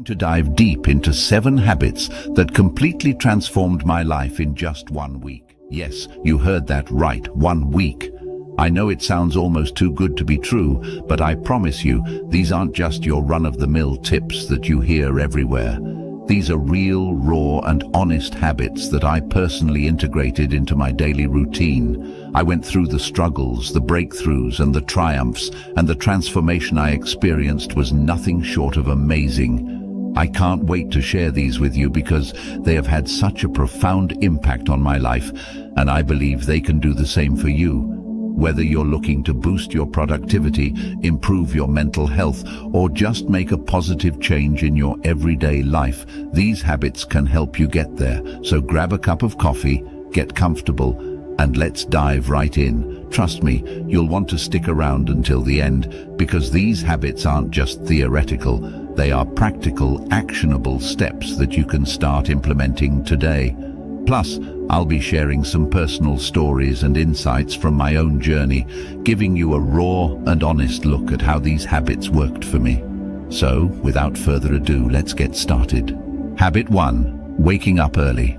To dive deep into 7 habits that completely transformed my life in just 1 week. Yes, you heard that right, 1 week. I know it sounds almost too good to be true, but I promise you, these aren't just your run-of-the-mill tips that you hear everywhere. These are real, raw and honest habits that I personally integrated into my daily routine. I went through the struggles, the breakthroughs and the triumphs, and the transformation I experienced was nothing short of amazing. I can't wait to share these with you because they have had such a profound impact on my life, and I believe they can do the same for you. Whether you're looking to boost your productivity, improve your mental health, or just make a positive change in your everyday life, these habits can help you get there. So grab a cup of coffee, get comfortable, and let's dive right in. Trust me, you'll want to stick around until the end because these habits aren't just theoretical. They are practical, actionable steps that you can start implementing today. Plus, I'll be sharing some personal stories and insights from my own journey, giving you a raw and honest look at how these habits worked for me. So, without further ado, let's get started. Habit 1. Waking up early.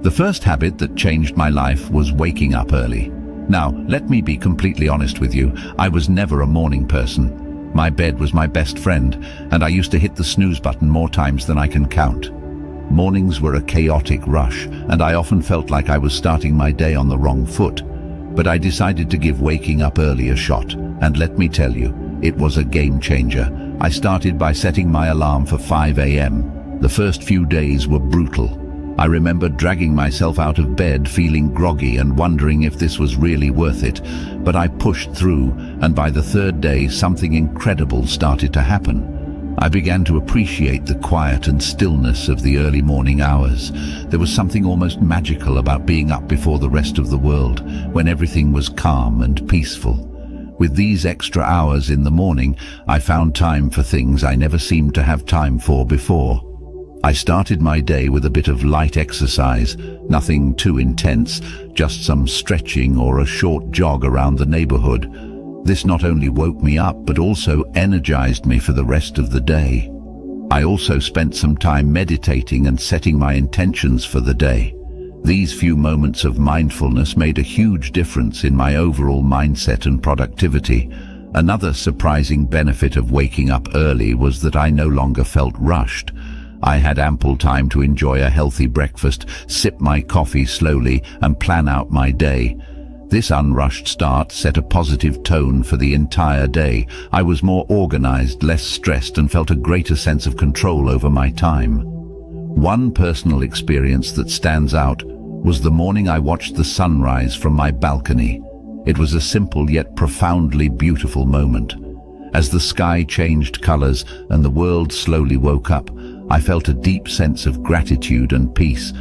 The first habit that changed my life was waking up early. Now, let me be completely honest with you. I was never a morning person. My bed was my best friend, and I used to hit the snooze button more times than I can count. Mornings were a chaotic rush, and I often felt like I was starting my day on the wrong foot. But I decided to give waking up early a shot, and let me tell you, it was a game changer. I started by setting my alarm for 5 a.m. The first few days were brutal. I remember dragging myself out of bed feeling groggy and wondering if this was really worth it, but I pushed through, and by the 3rd day something incredible started to happen. I began to appreciate the quiet and stillness of the early morning hours. There was something almost magical about being up before the rest of the world, when everything was calm and peaceful. With these extra hours in the morning, I found time for things I never seemed to have time for before. I started my day with a bit of light exercise, nothing too intense, just some stretching or a short jog around the neighborhood. This not only woke me up but also energized me for the rest of the day. I also spent some time meditating and setting my intentions for the day. These few moments of mindfulness made a huge difference in my overall mindset and productivity. Another surprising benefit of waking up early was that I no longer felt rushed. I had ample time to enjoy a healthy breakfast, sip my coffee slowly, and plan out my day. This unrushed start set a positive tone for the entire day. I was more organized, less stressed, and felt a greater sense of control over my time. One personal experience that stands out was the morning I watched the sunrise from my balcony. It was a simple yet profoundly beautiful moment. As the sky changed colors and the world slowly woke up, I felt a deep sense of gratitude and peace.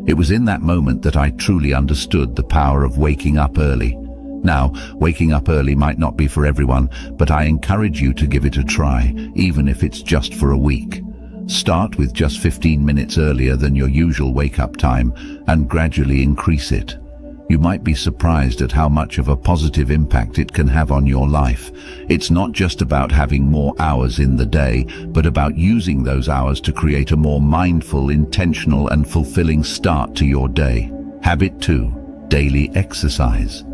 It was in that moment that I truly understood the power of waking up early. Now, waking up early might not be for everyone, but I encourage you to give it a try, even if it's just for a week. Start with just 15 minutes earlier than your usual wake-up time and gradually increase it. You might be surprised at how much of a positive impact it can have on your life. It's not just about having more hours in the day, but about using those hours to create a more mindful, intentional, and fulfilling start to your day. Habit 2. Daily exercise.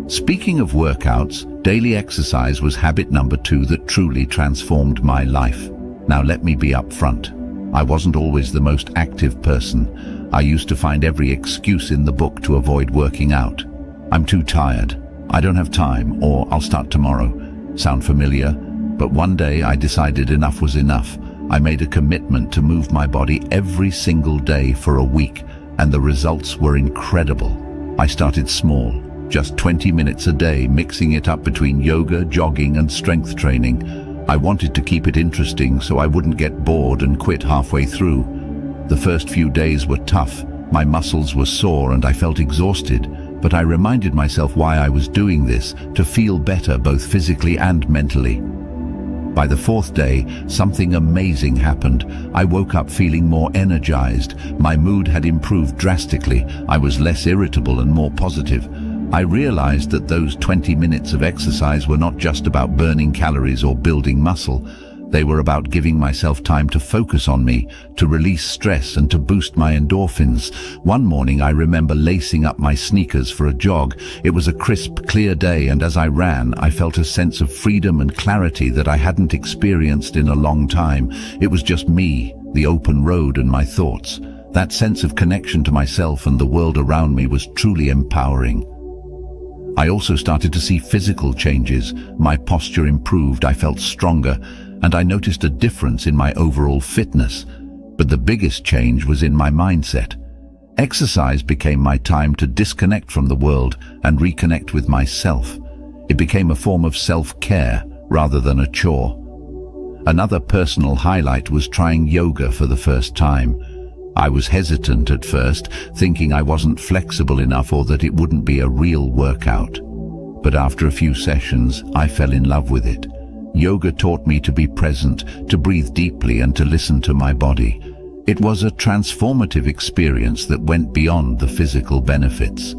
Speaking of workouts, daily exercise was habit number 2 that truly transformed my life. Now let me be upfront. I wasn't always the most active person. I used to find every excuse in the book to avoid working out. I'm too tired, I don't have time, or I'll start tomorrow. Sound familiar? But one day I decided enough was enough. I made a commitment to move my body every single day for a week, and the results were incredible. I started small, just 20 minutes a day, mixing it up between yoga, jogging, and strength training. I wanted to keep it interesting so I wouldn't get bored and quit halfway through. The first few days were tough. My muscles were sore and I felt exhausted, but I reminded myself why I was doing this, to feel better both physically and mentally. By the 4th day, something amazing happened. I woke up feeling more energized. My mood had improved drastically. I was less irritable and more positive. I realized that those 20 minutes of exercise were not just about burning calories or building muscle. They were about giving myself time to focus on me, to release stress and to boost my endorphins. One morning I remember lacing up my sneakers for a jog. It was a crisp, clear day, and as I ran, I felt a sense of freedom and clarity that I hadn't experienced in a long time. It was just me, the open road, and my thoughts. That sense of connection to myself and the world around me was truly empowering. I also started to see physical changes. My posture improved, I felt stronger, and I noticed a difference in my overall fitness. But the biggest change was in my mindset. Exercise became my time to disconnect from the world and reconnect with myself. It became a form of self-care rather than a chore. Another personal highlight was trying yoga for the first time. I was hesitant at first, thinking I wasn't flexible enough or that it wouldn't be a real workout. But after a few sessions, I fell in love with it. Yoga taught me to be present, to breathe deeply, and to listen to my body. It was a transformative experience that went beyond the physical benefits.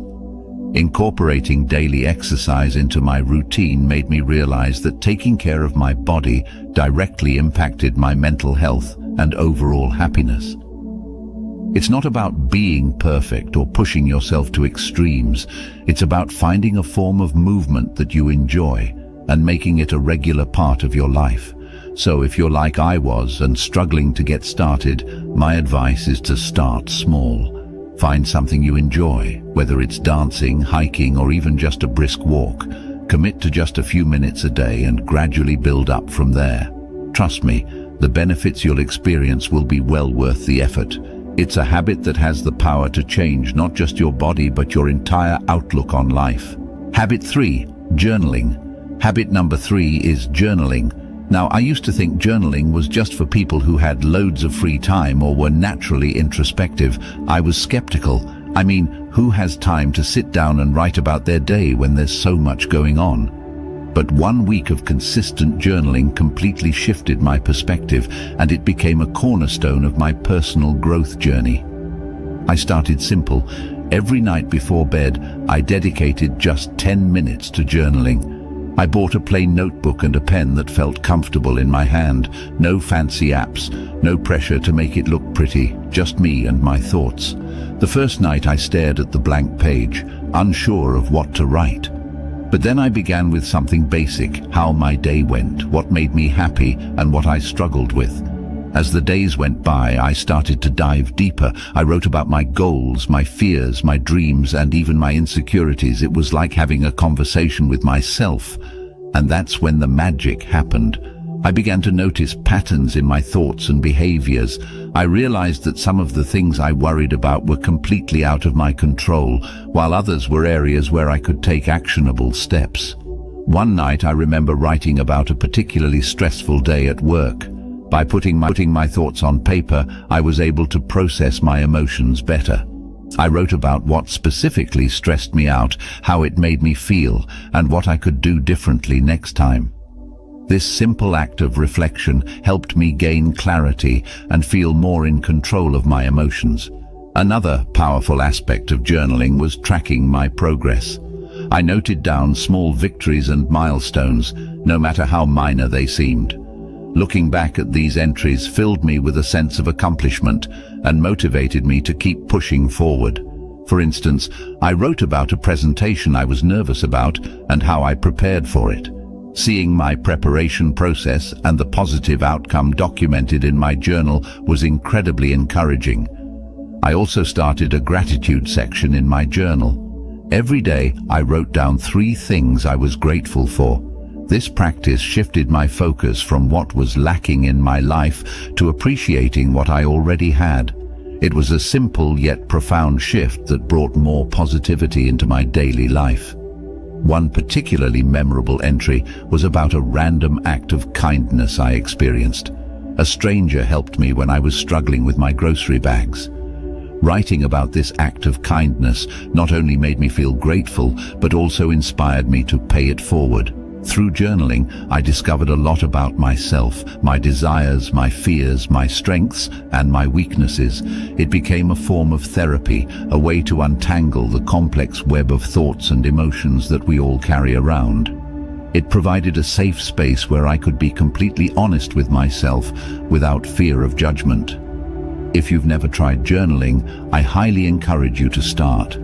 Incorporating daily exercise into my routine made me realize that taking care of my body directly impacted my mental health and overall happiness. It's not about being perfect or pushing yourself to extremes. It's about finding a form of movement that you enjoy and making it a regular part of your life. So if you're like I was and struggling to get started, my advice is to start small. Find something you enjoy, whether it's dancing, hiking, or even just a brisk walk. Commit to just a few minutes a day and gradually build up from there. Trust me, the benefits you'll experience will be well worth the effort. It's a habit that has the power to change not just your body but your entire outlook on life. Habit 3, journaling. Habit number 3 is journaling. Now, I used to think journaling was just for people who had loads of free time or were naturally introspective. I was skeptical. I mean, who has time to sit down and write about their day when there's so much going on? But 1 week of consistent journaling completely shifted my perspective, and it became a cornerstone of my personal growth journey. I started simple. Every night before bed, I dedicated just 10 minutes to journaling. I bought a plain notebook and a pen that felt comfortable in my hand. No fancy apps, no pressure to make it look pretty, just me and my thoughts. The first night I stared at the blank page, unsure of what to write. But then I began with something basic: how my day went, what made me happy, and what I struggled with. As the days went by, I started to dive deeper. I wrote about my goals, my fears, my dreams, and even my insecurities. It was like having a conversation with myself. And that's when the magic happened. I began to notice patterns in my thoughts and behaviors. I realized that some of the things I worried about were completely out of my control, while others were areas where I could take actionable steps. One night I remember writing about a particularly stressful day at work. By putting my thoughts on paper, I was able to process my emotions better. I wrote about what specifically stressed me out, how it made me feel, and what I could do differently next time. This simple act of reflection helped me gain clarity and feel more in control of my emotions. Another powerful aspect of journaling was tracking my progress. I noted down small victories and milestones, no matter how minor they seemed. Looking back at these entries filled me with a sense of accomplishment and motivated me to keep pushing forward. For instance, I wrote about a presentation I was nervous about and how I prepared for it. Seeing my preparation process and the positive outcome documented in my journal was incredibly encouraging. I also started a gratitude section in my journal. Every day, I wrote down 3 things I was grateful for. This practice shifted my focus from what was lacking in my life to appreciating what I already had. It was a simple yet profound shift that brought more positivity into my daily life. One particularly memorable entry was about a random act of kindness I experienced. A stranger helped me when I was struggling with my grocery bags. Writing about this act of kindness not only made me feel grateful, but also inspired me to pay it forward. Through journaling, I discovered a lot about myself, my desires, my fears, my strengths, and my weaknesses. It became a form of therapy, a way to untangle the complex web of thoughts and emotions that we all carry around. It provided a safe space where I could be completely honest with myself without fear of judgment. If you've never tried journaling, I highly encourage you to start.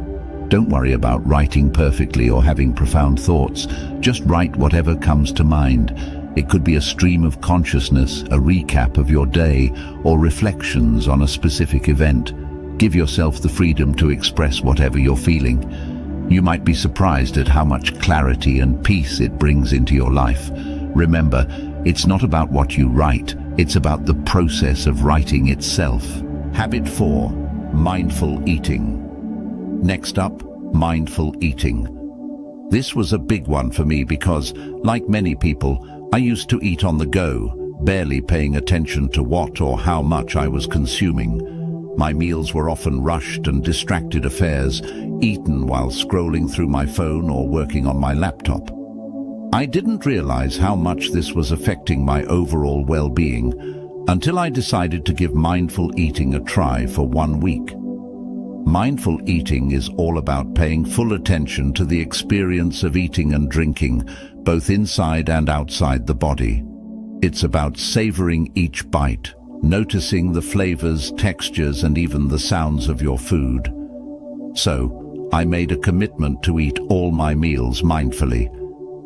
Don't worry about writing perfectly or having profound thoughts. Just write whatever comes to mind. It could be a stream of consciousness, a recap of your day, or reflections on a specific event. Give yourself the freedom to express whatever you're feeling. You might be surprised at how much clarity and peace it brings into your life. Remember, it's not about what you write, it's about the process of writing itself. Habit 4. Mindful eating. Next up, mindful eating. This was a big one for me because, like many people, I used to eat on the go, barely paying attention to what or how much I was consuming. My meals were often rushed and distracted affairs, eaten while scrolling through my phone or working on my laptop. I didn't realize how much this was affecting my overall well-being until I decided to give mindful eating a try for 1 week. Mindful eating is all about paying full attention to the experience of eating and drinking, both inside and outside the body. It's about savoring each bite, noticing the flavors, textures, and even the sounds of your food. So, I made a commitment to eat all my meals mindfully.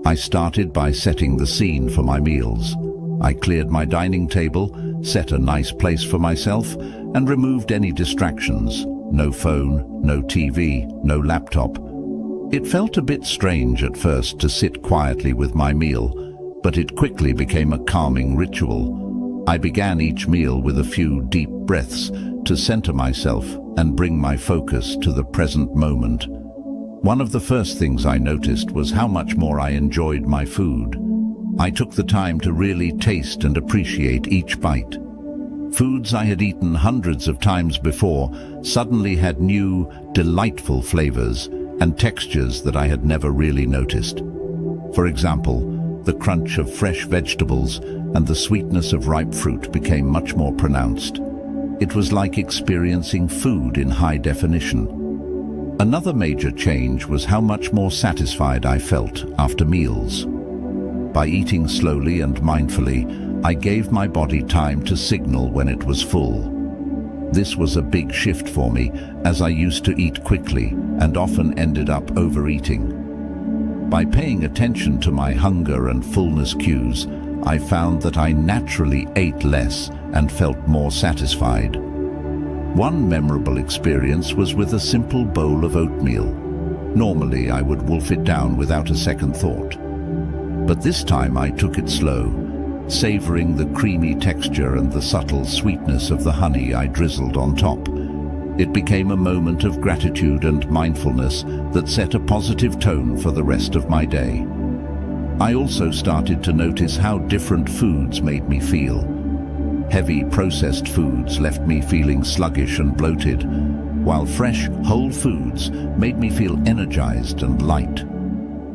I started by setting the scene for my meals. I cleared my dining table, set a nice place for myself, and removed any distractions. No phone, no TV, no laptop. It felt a bit strange at first to sit quietly with my meal, but it quickly became a calming ritual. I began each meal with a few deep breaths to center myself and bring my focus to the present moment. One of the first things I noticed was how much more I enjoyed my food. I took the time to really taste and appreciate each bite. Foods I had eaten hundreds of times before suddenly had new, delightful flavors and textures that I had never really noticed. For example, the crunch of fresh vegetables and the sweetness of ripe fruit became much more pronounced. It was like experiencing food in high definition. Another major change was how much more satisfied I felt after meals. By eating slowly and mindfully, I gave my body time to signal when it was full. This was a big shift for me, as I used to eat quickly and often ended up overeating. By paying attention to my hunger and fullness cues, I found that I naturally ate less and felt more satisfied. One memorable experience was with a simple bowl of oatmeal. Normally, I would wolf it down without a second thought. But this time I took it slow, savoring the creamy texture and the subtle sweetness of the honey I drizzled on top. It became a moment of gratitude and mindfulness that set a positive tone for the rest of my day. I also started to notice how different foods made me feel. Heavy processed foods left me feeling sluggish and bloated, while fresh, whole foods made me feel energized and light.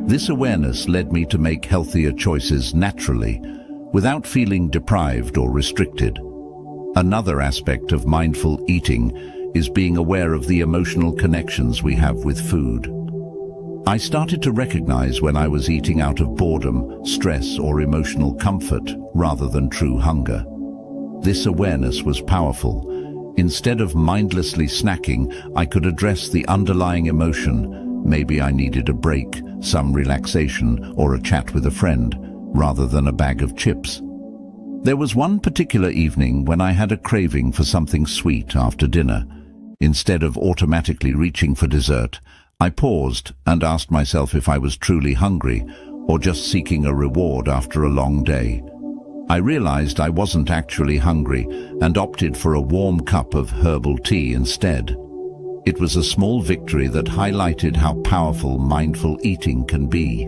This awareness led me to make healthier choices naturally, without feeling deprived or restricted. Another aspect of mindful eating is being aware of the emotional connections we have with food. I started to recognize when I was eating out of boredom, stress, or emotional comfort rather than true hunger. This awareness was powerful. Instead of mindlessly snacking, I could address the underlying emotion. Maybe I needed a break, some relaxation, or a chat with a friend, rather than a bag of chips. There was one particular evening when I had a craving for something sweet after dinner. Instead of automatically reaching for dessert, I paused and asked myself if I was truly hungry or just seeking a reward after a long day. I realized I wasn't actually hungry and opted for a warm cup of herbal tea instead. It was a small victory that highlighted how powerful mindful eating can be.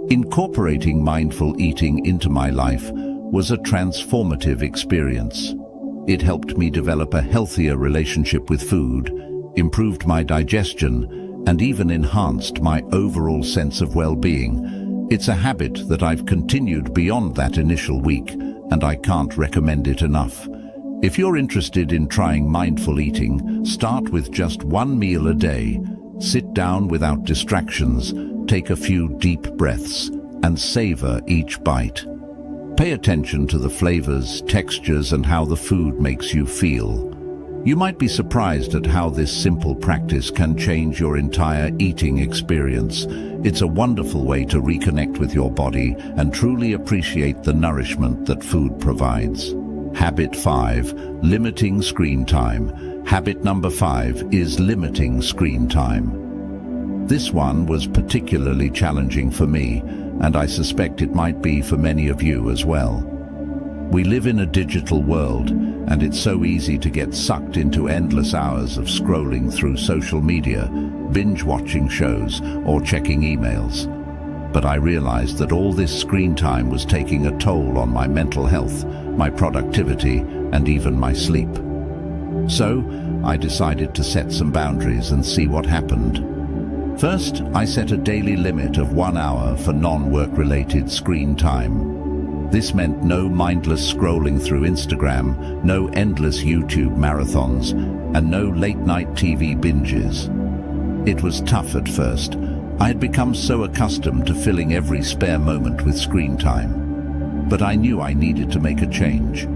Incorporating mindful eating into my life was a transformative experience. It helped me develop a healthier relationship with food, improved my digestion, and even enhanced my overall sense of well-being. It's a habit that I've continued beyond that initial week, and I can't recommend it enough. If you're interested in trying mindful eating, start with just one meal a day. Sit down without distractions, take a few deep breaths, and savor each bite. Pay attention to the flavors, textures, and how the food makes you feel. You might be surprised at how this simple practice can change your entire eating experience. It's a wonderful way to reconnect with your body and truly appreciate the nourishment that food provides. Habit 5. Limiting screen time. Habit number 5 is limiting screen time. This one was particularly challenging for me, and I suspect it might be for many of you as well. We live in a digital world, and it's so easy to get sucked into endless hours of scrolling through social media, binge-watching shows, or checking emails. But I realized that all this screen time was taking a toll on my mental health, my productivity, and even my sleep. So, I decided to set some boundaries and see what happened. First, I set a daily limit of 1 hour for non-work-related screen time. This meant no mindless scrolling through Instagram, no endless YouTube marathons, and no late-night TV binges. It was tough at first. I had become so accustomed to filling every spare moment with screen time. But I knew I needed to make a change.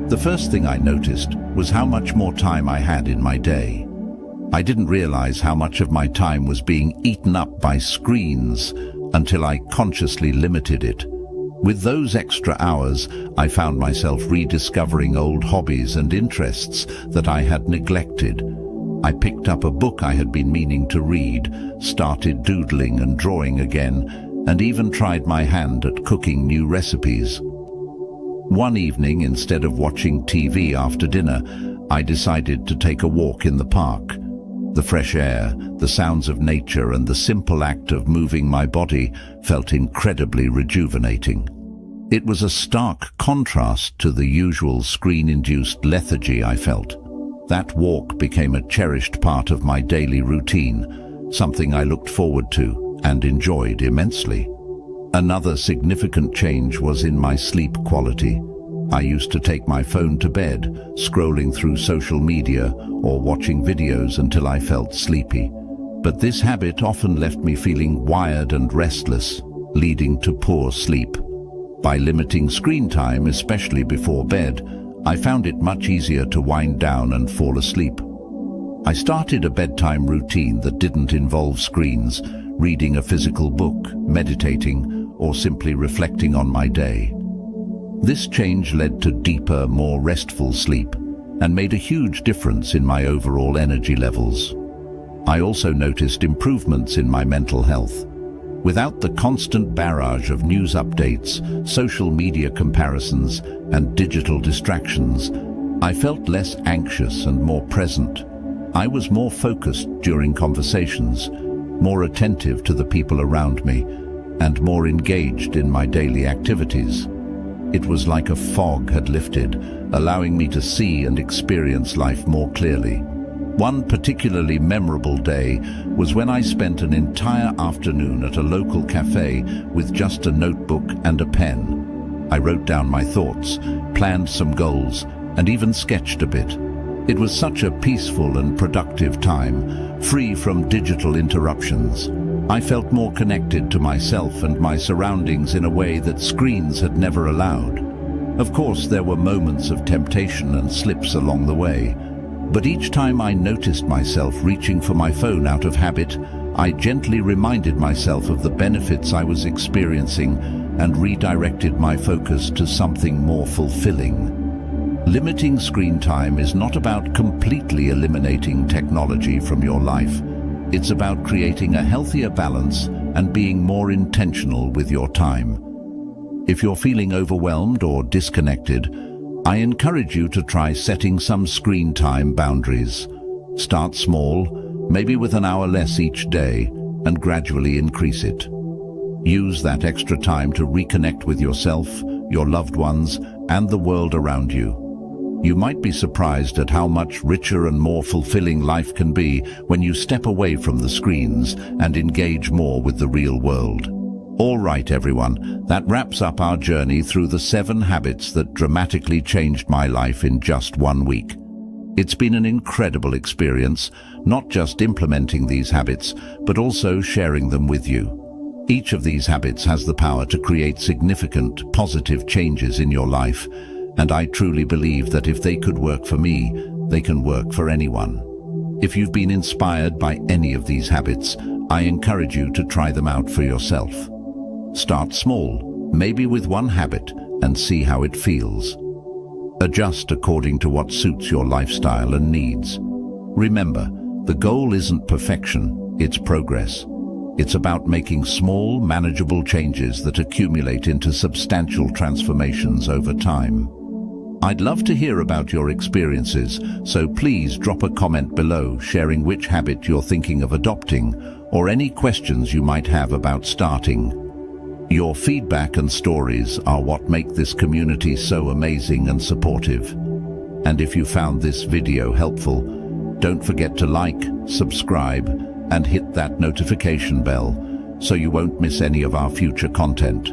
The first thing I noticed was how much more time I had in my day. I didn't realize how much of my time was being eaten up by screens until I consciously limited it. With those extra hours, I found myself rediscovering old hobbies and interests that I had neglected. I picked up a book I had been meaning to read, started doodling and drawing again, and even tried my hand at cooking new recipes. One evening, instead of watching TV after dinner, I decided to take a walk in the park. The fresh air, the sounds of nature, and the simple act of moving my body felt incredibly rejuvenating. It was a stark contrast to the usual screen-induced lethargy I felt. That walk became a cherished part of my daily routine, something I looked forward to and enjoyed immensely. Another significant change was in my sleep quality. I used to take my phone to bed, scrolling through social media or watching videos until I felt sleepy. But this habit often left me feeling wired and restless, leading to poor sleep. By limiting screen time, especially before bed, I found it much easier to wind down and fall asleep. I started a bedtime routine that didn't involve screens, reading a physical book, meditating, or simply reflecting on my day. This change led to deeper, more restful sleep and made a huge difference in my overall energy levels. I also noticed improvements in my mental health. Without the constant barrage of news updates, social media comparisons, and digital distractions, I felt less anxious and more present. I was more focused during conversations, more attentive to the people around me, and more engaged in my daily activities. It was like a fog had lifted, allowing me to see and experience life more clearly. One particularly memorable day was when I spent an entire afternoon at a local cafe with just a notebook and a pen. I wrote down my thoughts, planned some goals, and even sketched a bit. It was such a peaceful and productive time, free from digital interruptions. I felt more connected to myself and my surroundings in a way that screens had never allowed. Of course, there were moments of temptation and slips along the way, but each time I noticed myself reaching for my phone out of habit, I gently reminded myself of the benefits I was experiencing and redirected my focus to something more fulfilling. Limiting screen time is not about completely eliminating technology from your life. It's about creating a healthier balance and being more intentional with your time. If you're feeling overwhelmed or disconnected, I encourage you to try setting some screen time boundaries. Start small, maybe with an hour less each day, and gradually increase it. Use that extra time to reconnect with yourself, your loved ones, and the world around you. You might be surprised at how much richer and more fulfilling life can be when you step away from the screens and engage more with the real world. All right, everyone, that wraps up our journey through the 7 habits that dramatically changed my life in just 1 week. It's been an incredible experience, not just implementing these habits, but also sharing them with you. Each of these habits has the power to create significant, positive changes in your life, and I truly believe that if they could work for me, they can work for anyone. If you've been inspired by any of these habits, I encourage you to try them out for yourself. Start small, maybe with one habit, and see how it feels. Adjust according to what suits your lifestyle and needs. Remember, the goal isn't perfection, it's progress. It's about making small, manageable changes that accumulate into substantial transformations over time. I'd love to hear about your experiences, so please drop a comment below sharing which habit you're thinking of adopting or any questions you might have about starting. Your feedback and stories are what make this community so amazing and supportive. And if you found this video helpful, don't forget to like, subscribe, and hit that notification bell so you won't miss any of our future content.